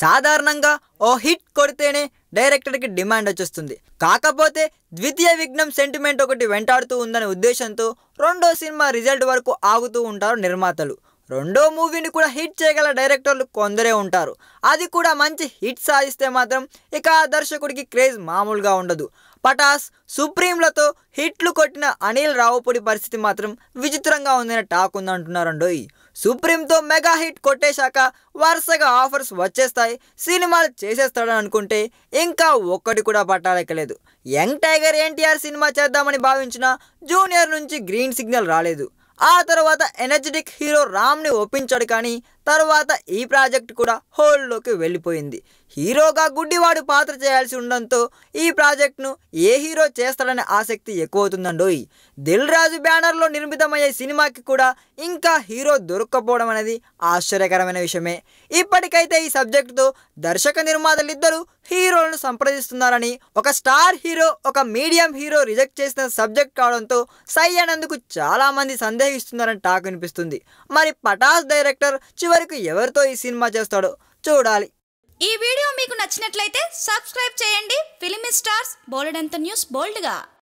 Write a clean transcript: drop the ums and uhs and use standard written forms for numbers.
సాధారణంగా ఓ హిట్ కొడితేనే డైరెక్టర్కి డిమాండ్ వచ్చేస్తుంది. కాకపోతే ద్వితీయ విఘ్నం సెంటిమెంట్ ఒకటి వెంటాడుతూ ఉందనే ఉద్దేశంతో రెండో సినిమా రిజల్ట్ వరకు ఆగుతూ ఉంటారు నిర్మాతలు. రెండో మూవీని కూడా హిట్ చేయగల డైరెక్టర్లు కొందరే ఉంటారు. అది కూడా మంచి హిట్ సాధిస్తే మాత్రం ఇక ఆ దర్శకుడికి క్రేజ్ మామూలుగా ఉండదు. పటాస్, సుప్రీంలతో హిట్లు కొట్టిన అనిల్ రావుపూడి పరిస్థితి మాత్రం విచిత్రంగా ఉందని టాక్ ఉందంటున్నారండోయ్. సుప్రీంతో మెగా హిట్ కొట్టేశాక వరుసగా ఆఫర్స్ వచ్చేస్తాయి, సినిమాలు చేసేస్తాడని అనుకుంటే ఇంకా ఒక్కటి కూడా పట్టాలెక్కలేదు. యంగ్ టైగర్ ఎన్టీఆర్ సినిమా చేద్దామని భావించిన జూనియర్ నుంచి గ్రీన్ సిగ్నల్ రాలేదు. ఆ తర్వాత ఎనర్జెటిక్ హీరో రామ్ని ఒప్పించాడు, కానీ తర్వాత ఈ ప్రాజెక్ట్ కూడా హోల్డ్లోకి వెళ్ళిపోయింది. హీరోగా గుడ్డివాడు పాత్ర చేయాల్సి ఉండడంతో ఈ ప్రాజెక్ట్ను ఏ హీరో చేస్తాడనే ఆసక్తి ఎక్కువవుతుందండోయ్. దిల్ రాజు బ్యానర్లో నిర్మితమయ్యే సినిమాకి కూడా ఇంకా హీరో దొరక్కపోవడం అనేది ఆశ్చర్యకరమైన విషయమే. ఇప్పటికైతే ఈ సబ్జెక్టుతో దర్శక నిర్మాతలు ఇద్దరు హీరోలను సంప్రదిస్తున్నారని, ఒక స్టార్ హీరో ఒక మీడియం హీరో రిజెక్ట్ చేసిన సబ్జెక్ట్ కావడంతో సై అనేందుకు చాలా మంది సందేహిస్తున్నారని టాక్ వినిపిస్తుంది. మరి పటాస్ డైరెక్టర్ చివరికి ఎవరితో ఈ సినిమా చేస్తాడో చూడాలి. ఈ వీడియో మీకు నచ్చినట్లయితే సబ్స్క్రైబ్ చేయండి. ఫిలిమి స్టార్స్ బోలెడంత న్యూస్ బోల్డ్గా.